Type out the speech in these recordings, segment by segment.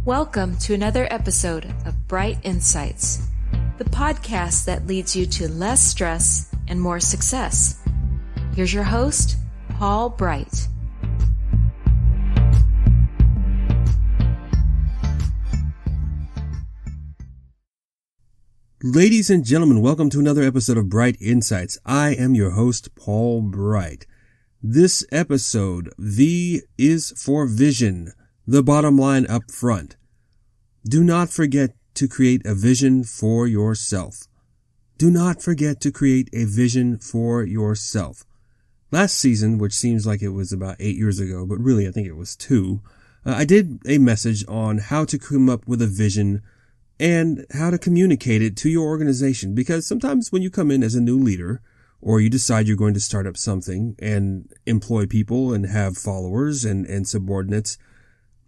Welcome to another episode of Bright Insights, the podcast that leads you to less stress and more success. Here's your host, Paul Bright. Ladies and gentlemen, welcome to another episode of Bright Insights. I am your host, Paul Bright. This episode, V is for vision, the bottom line up front. Do not forget to create a vision for yourself. Do not forget to create a vision for yourself. Last season, which seems like it was about 8 years ago, but really I think it was 2, I did a message on how to come up with a vision and how to communicate it to your organization. Because sometimes when you come in as a new leader, or you decide you're going to start up something and employ people and have followers and subordinates,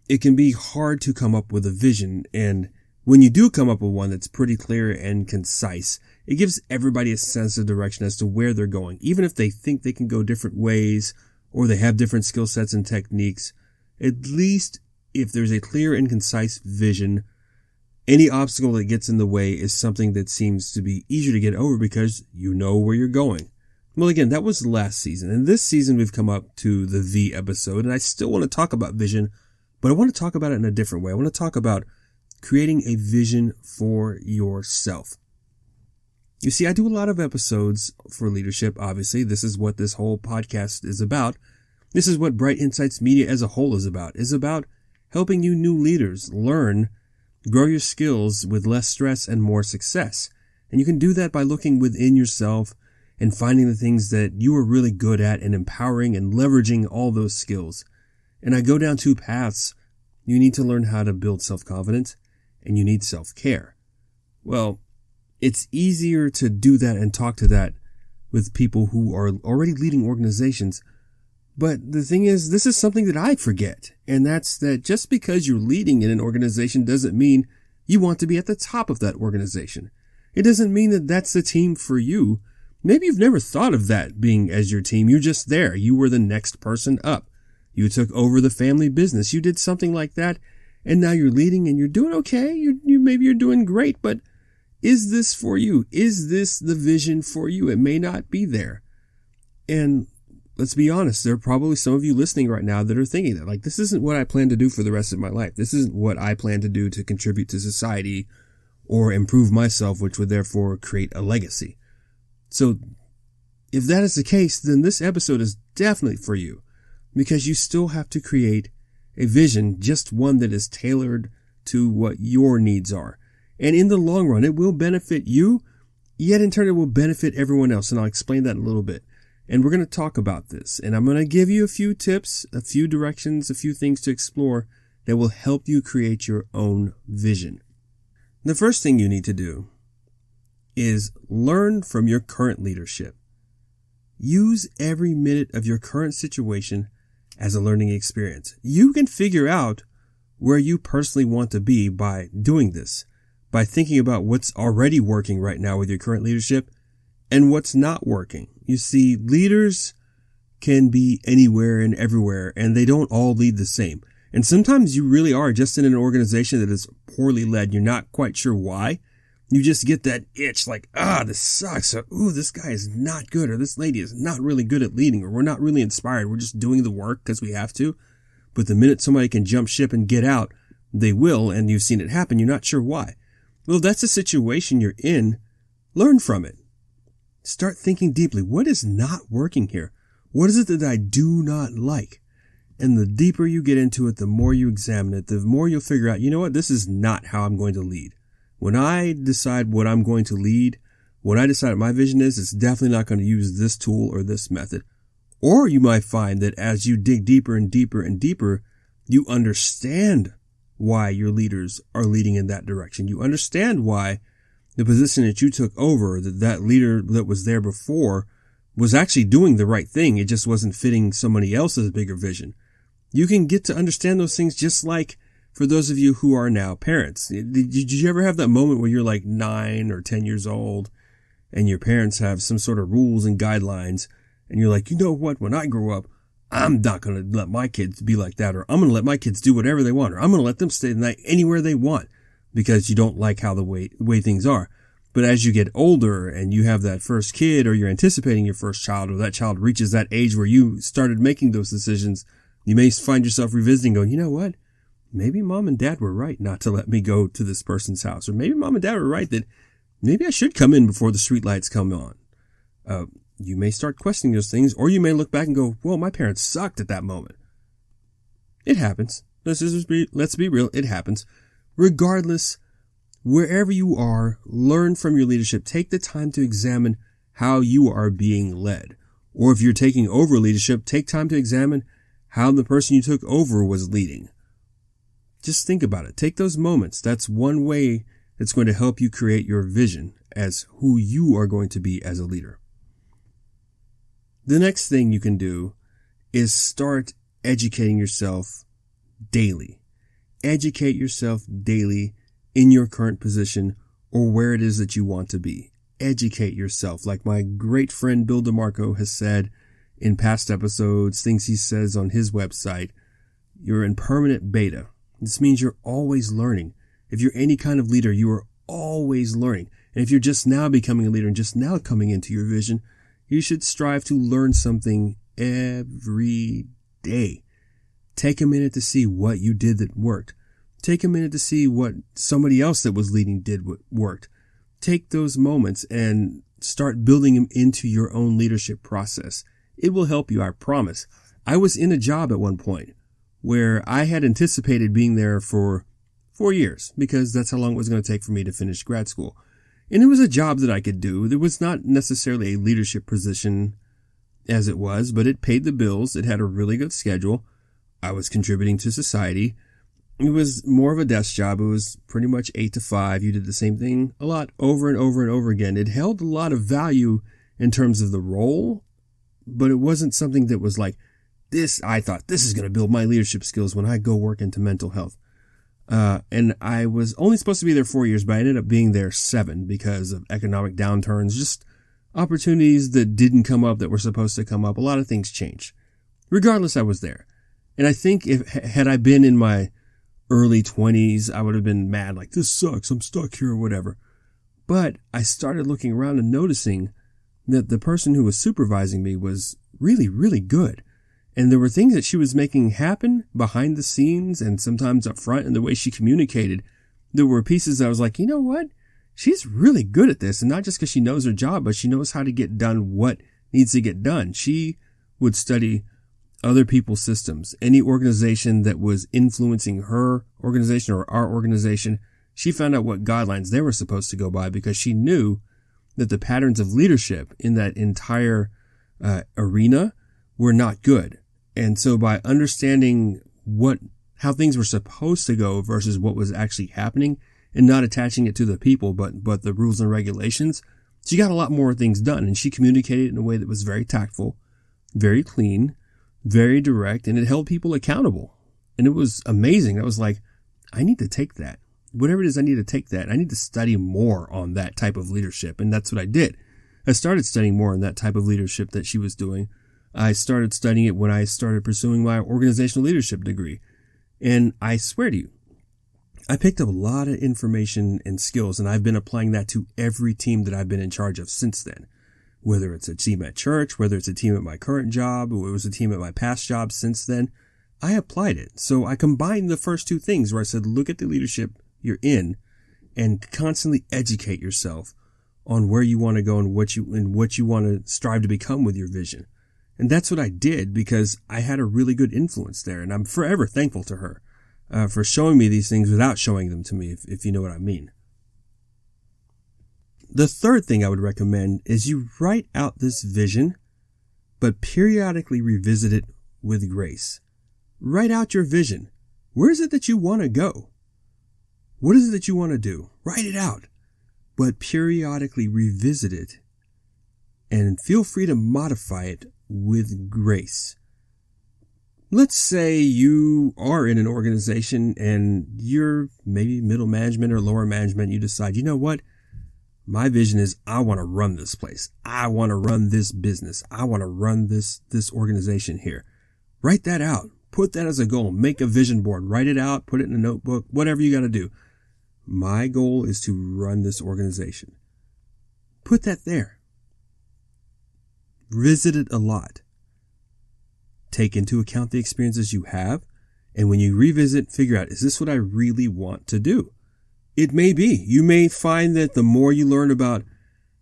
it can be hard to come up with a vision. And when you do come up with one that's pretty clear and concise, it gives everybody a sense of direction as to where they're going. Even if they think they can go different ways or they have different skill sets and techniques, at least if there's a clear and concise vision, any obstacle that gets in the way is something that seems to be easier to get over because you know where you're going. Well, again, that was last season. And this season we've come up to the V episode, and I still want to talk about vision, but I want to talk about it in a different way. I want to talk about creating a vision for yourself. You see, I do a lot of episodes for leadership, obviously. This is what this whole podcast is about. This is what Bright Insights Media as a whole is about helping you new leaders learn, grow your skills with less stress and more success. And you can do that by looking within yourself and finding the things that you are really good at and empowering and leveraging all those skills. And I go down two paths. You need to learn how to build self-confidence and you need self-care. Well, it's easier to do that and talk to that with people who are already leading organizations. But the thing is, this is something that I forget. And that's that just because you're leading in an organization doesn't mean you want to be at the top of that organization. It doesn't mean that that's the team for you. Maybe you've never thought of that being as your team. You're just there. You were the next person up. You took over the family business. You did something like that. And now you're leading and you're doing okay. Maybe you're doing great, but is this for you? Is this the vision for you? It may not be there. And let's be honest, there are probably some of you listening right now that are thinking that, like, this isn't what I plan to do for the rest of my life. This isn't what I plan to do to contribute to society or improve myself, which would therefore create a legacy. So if that is the case, then this episode is definitely for you because you still have to create a vision, just one that is tailored to what your needs are. And in the long run, it will benefit you, yet in turn it will benefit everyone else. And I'll explain that in a little bit. And we're going to talk about this. And I'm going to give you a few tips, a few directions, a few things to explore that will help you create your own vision. The first thing you need to do is learn from your current leadership. Use every minute of your current situation as a learning experience. You can figure out where you personally want to be by doing this, by thinking about what's already working right now with your current leadership and what's not working. You see, leaders can be anywhere and everywhere, and they don't all lead the same. And sometimes you really are just in an organization that is poorly led. You're not quite sure why. You just get that itch like, this sucks. Or, this guy is not good. Or this lady is not really good at leading. Or we're not really inspired. We're just doing the work because we have to. But the minute somebody can jump ship and get out, they will. And you've seen it happen. You're not sure why. Well, that's the situation you're in. Learn from it. Start thinking deeply. What is not working here? What is it that I do not like? And the deeper you get into it, the more you examine it, the more you'll figure out, you know what? This is not how I'm going to lead. When I decide what I'm going to lead, when I decide what my vision is, it's definitely not going to use this tool or this method. Or you might find that as you dig deeper and deeper and deeper, you understand why your leaders are leading in that direction. You understand why the position that you took over, that leader that was there before, was actually doing the right thing. It just wasn't fitting somebody else's bigger vision. You can get to understand those things just like for those of you who are now parents. Did you ever have that moment where you're like 9 or 10 years old and your parents have some sort of rules and guidelines and you're like, you know what, when I grow up, I'm not going to let my kids be like that, or I'm going to let my kids do whatever they want, or I'm going to let them stay the night anywhere they want because you don't like how the way things are. But as you get older and you have that first kid, or you're anticipating your first child, or that child reaches that age where you started making those decisions, you may find yourself revisiting going, you know what? Maybe mom and dad were right not to let me go to this person's house. Or maybe mom and dad were right that maybe I should come in before the street lights come on. You may start questioning those things, or you may look back and go, well, my parents sucked at that moment. It happens. Let's be real. It happens. Regardless, wherever you are, learn from your leadership. Take the time to examine how you are being led. Or if you're taking over leadership, take time to examine how the person you took over was leading. Just think about it. Take those moments. That's one way that's going to help you create your vision as who you are going to be as a leader. The next thing you can do is start educating yourself daily. Educate yourself daily in your current position or where it is that you want to be. Educate yourself. Like my great friend Bill DeMarco has said in past episodes, things he says on his website, you're in permanent beta. This means you're always learning. If you're any kind of leader, you are always learning. And if you're just now becoming a leader and just now coming into your vision, you should strive to learn something every day. Take a minute to see what you did that worked. Take a minute to see what somebody else that was leading did what worked. Take those moments and start building them into your own leadership process. It will help you, I promise. I was in a job at one point where I had anticipated being there for 4 years because that's how long it was going to take for me to finish grad school. And it was a job that I could do. It was not necessarily a leadership position as it was, but it paid the bills. It had a really good schedule. I was contributing to society. It was more of a desk job. It was pretty much 8 to 5. You did the same thing a lot over and over and over again. It held a lot of value in terms of the role, but it wasn't something that was like, I thought this is going to build my leadership skills when I go work into mental health. And I was only supposed to be there 4 years, but I ended up being there 7 because of economic downturns, just opportunities that didn't come up that were supposed to come up. A lot of things changed. Regardless, I was there. And I think had I been in my early 20s, I would have been mad, like, this sucks, I'm stuck here or whatever. But I started looking around and noticing that the person who was supervising me was really, really good. And there were things that she was making happen behind the scenes and sometimes up front, and the way she communicated. There were pieces that I was like, you know what? She's really good at this. And not just because she knows her job, but she knows how to get done what needs to get done. She would study other people's systems. Any organization that was influencing her organization or our organization, she found out what guidelines they were supposed to go by because she knew that the patterns of leadership in that entire arena were not good. And so by understanding how things were supposed to go versus what was actually happening and not attaching it to the people, but the rules and regulations, she got a lot more things done. And she communicated in a way that was very tactful, very clean, very direct, and it held people accountable. And it was amazing. I was like, I need to take that. Whatever it is, I need to take that. I need to study more on that type of leadership. And that's what I did. I started studying more on that type of leadership that she was doing. I started studying it when I started pursuing my organizational leadership degree. And I swear to you, I picked up a lot of information and skills, and I've been applying that to every team that I've been in charge of since then. Whether it's a team at church, whether it's a team at my current job, or it was a team at my past job since then, I applied it. So I combined the first two things where I said, look at the leadership you're in and constantly educate yourself on where you want to go and what you want to strive to become with your vision. And that's what I did because I had a really good influence there. And I'm forever thankful to her for showing me these things without showing them to me, if you know what I mean. The third thing I would recommend is you write out this vision, but periodically revisit it with grace. Write out your vision. Where is it that you want to go? What is it that you want to do? Write it out, but periodically revisit it and feel free to modify it with grace. Let's say you are in an organization and you're maybe middle management or lower management. You decide, you know what? My vision is I want to run this place. I want to run this business. I want to run this organization here. Write that out. Put that as a goal. Make a vision board. Write it out. Put it in a notebook. Whatever you got to do. My goal is to run this organization. Put that there. Visit it a lot. Take into account the experiences you have. And when you revisit, figure out, is this what I really want to do? It may be. You may find that the more you learn about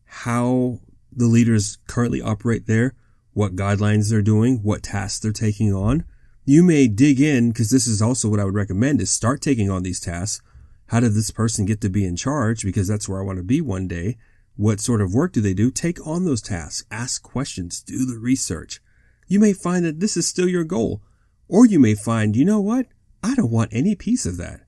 how the leaders currently operate there, what guidelines they're doing, what tasks they're taking on, you may dig in, because this is also what I would recommend, is start taking on these tasks. How did this person get to be in charge? Because that's where I want to be one day. What sort of work do they do? Take on those tasks. Ask questions. Do the research. You may find that this is still your goal. Or you may find, you know what? I don't want any piece of that.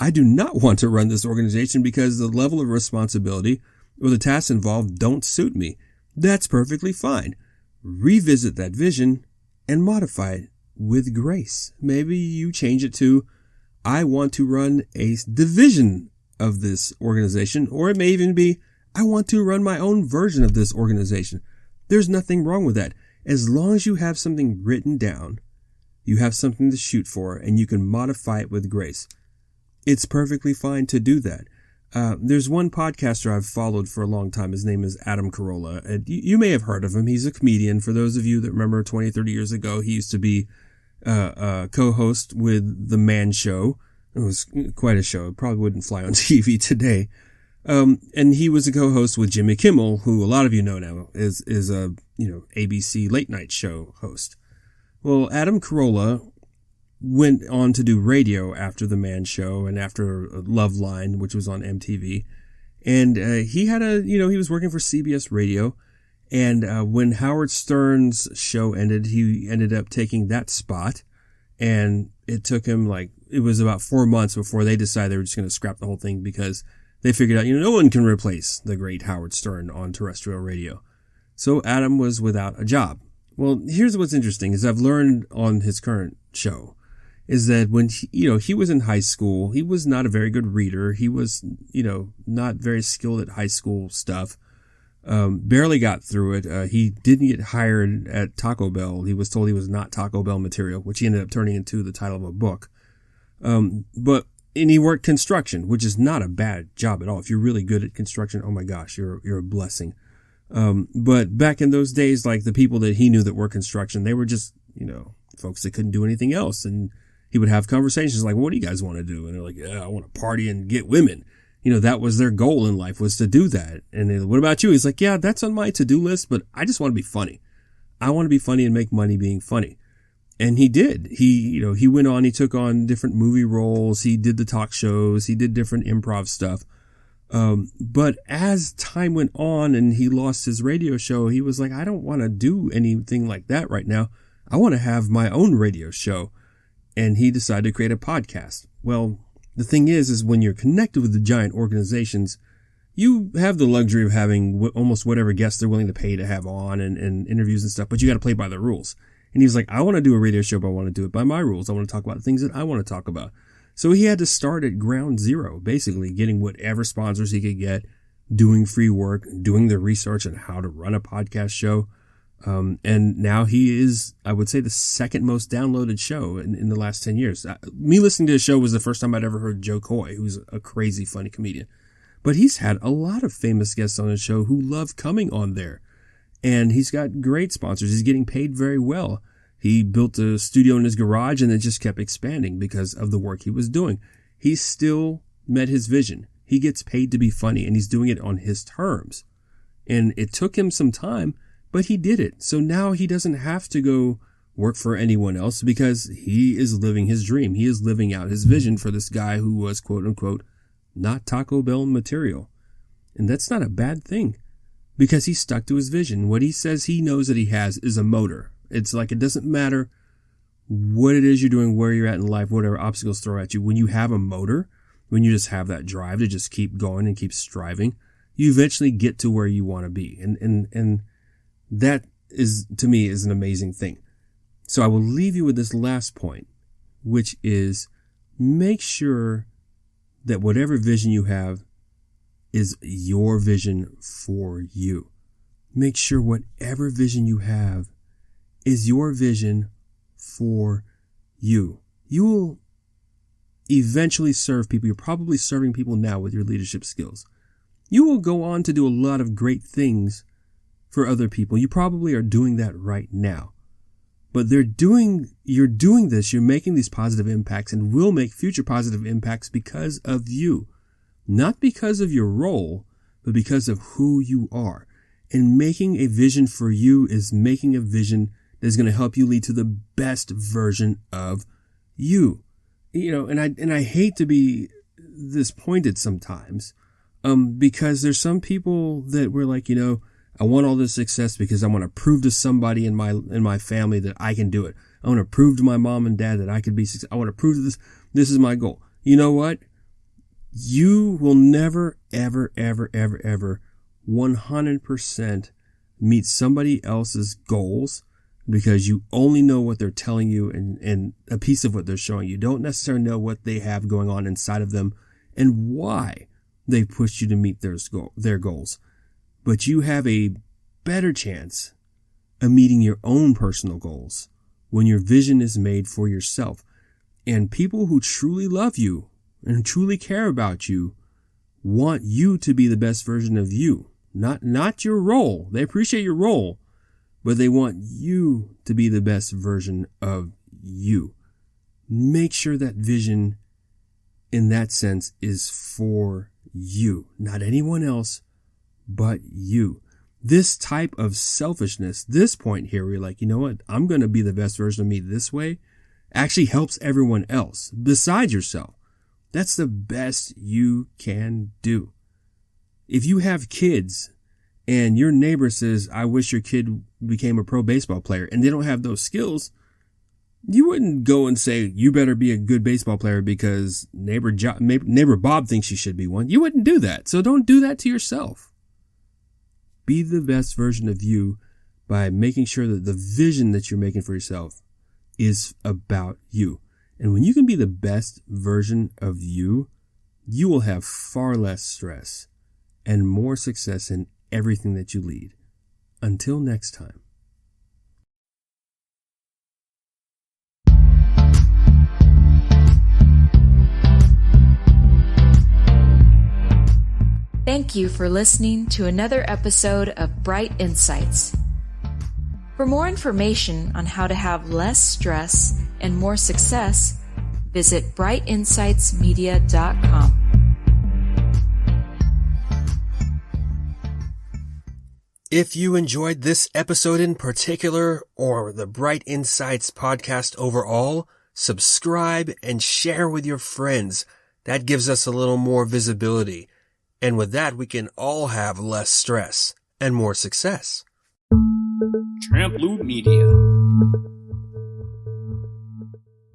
I do not want to run this organization because the level of responsibility or the tasks involved don't suit me. That's perfectly fine. Revisit that vision and modify it with grace. Maybe you change it to, I want to run a division of this organization, or it may even be, I want to run my own version of this organization. There's nothing wrong with that. As long as you have something written down, you have something to shoot for, and you can modify it with grace. It's perfectly fine to do that. There's one podcaster I've followed for a long time. His name is Adam Carolla. And you may have heard of him. He's a comedian. For those of you that remember 20, 30 years ago, he used to be a co-host with The Man Show. It was quite a show. It probably wouldn't fly on TV today. And he was a co-host with Jimmy Kimmel, who a lot of you know now is a, ABC late night show host. Well, Adam Carolla went on to do radio after The Man Show and after Loveline, which was on MTV. And he had he was working for CBS Radio. And when Howard Stern's show ended, he ended up taking that spot. And it took him it was about 4 months before they decided they were just going to scrap the whole thing, because they figured out, no one can replace the great Howard Stern on terrestrial radio. So Adam was without a job. Well, here's what's interesting is I've learned on his current show is that when he was in high school, he was not a very good reader. He was, not very skilled at high school stuff. Barely got through it. He didn't get hired at Taco Bell. He was told he was not Taco Bell material, which he ended up turning into the title of a book. And he worked construction, which is not a bad job at all. If you're really good at construction, oh my gosh, you're a blessing. But back in those days, the people that he knew that were construction, they were just, folks that couldn't do anything else. And he would have conversations like, what do you guys want to do? And they're like, yeah, I want to party and get women. That was their goal in life, was to do that. And they're like, what about you? He's like, yeah, that's on my to-do list, but I just want to be funny. I want to be funny and make money being funny. And he did. He went on, he took on different movie roles. He did the talk shows. He did different improv stuff. But as time went on and he lost his radio show, he was like, I don't want to do anything like that right now. I want to have my own radio show. And he decided to create a podcast. Well, the thing is when you're connected with the giant organizations, you have the luxury of having almost whatever guests they're willing to pay to have on and interviews and stuff, but you got to play by the rules. And he was like, I want to do a radio show, but I want to do it by my rules. I want to talk about things that I want to talk about. So he had to start at ground zero, basically getting whatever sponsors he could get, doing free work, doing the research on how to run a podcast show. And now he is, I would say, the second most downloaded show in the last 10 years. Me listening to his show was the first time I'd ever heard Joe Coy, who's a crazy funny comedian. But he's had a lot of famous guests on his show who love coming on there. And he's got great sponsors. He's getting paid very well. He built a studio in his garage and it just kept expanding because of the work he was doing. He still met his vision. He gets paid to be funny and he's doing it on his terms. And it took him some time, but he did it. So now he doesn't have to go work for anyone else because he is living his dream. He is living out his vision for this guy who was, quote unquote, not Taco Bell material. And that's not a bad thing because he stuck to his vision. What he says he knows that he has is a motor. It's like it doesn't matter what it is you're doing, where you're at in life, whatever obstacles throw at you. When you have a motor, when you just have that drive to just keep going and keep striving, you eventually get to where you want to be. And that is, to me, is an amazing thing. So I will leave you with this last point, which is make sure that whatever vision you have is your vision for you. Make sure whatever vision you have is your vision for you. You will eventually serve people. You're probably serving people now with your leadership skills. You will go on to do a lot of great things for other people. You probably are doing that right now. But you're doing this, you're making these positive impacts and will make future positive impacts because of you. Not because of your role, but because of who you are. And making a vision for you is making a vision that's going to help you lead to the best version of you. You know, and I hate to be this pointed sometimes, because there's some people that were like, you know, I want all this success because I want to prove to somebody in my family that I can do it. I want to prove to my mom and dad that I could be successful. I want to prove to this is my goal. You know what? You will never, ever, ever, ever, ever 100% meet somebody else's goals because you only know what they're telling you and a piece of what they're showing you. You don't necessarily know what they have going on inside of them and why they pushed you to meet their goals. But you have a better chance of meeting your own personal goals when your vision is made for yourself. And people who truly love you and truly care about you want you to be the best version of you, not your role. They appreciate your role, but they want you to be the best version of you. Make sure that vision in that sense is for you, not anyone else but you. This type of selfishness, this point here, where you're like, you know what, I'm going to be the best version of me this way, actually helps everyone else besides yourself. That's the best you can do. If you have kids and your neighbor says, I wish your kid became a pro baseball player, and they don't have those skills, you wouldn't go and say, you better be a good baseball player because neighbor Bob thinks you should be one. You wouldn't do that. So don't do that to yourself. Be the best version of you by making sure that the vision that you're making for yourself is about you. And when you can be the best version of you, you will have far less stress and more success in everything that you lead. Until next time. Thank you for listening to another episode of Bright Insights. For more information on how to have less stress and more success, visit brightinsightsmedia.com. If you enjoyed this episode in particular, or the Bright Insights podcast overall, subscribe and share with your friends. That gives us a little more visibility. And with that, we can all have less stress and more success. Tramp Loop Media.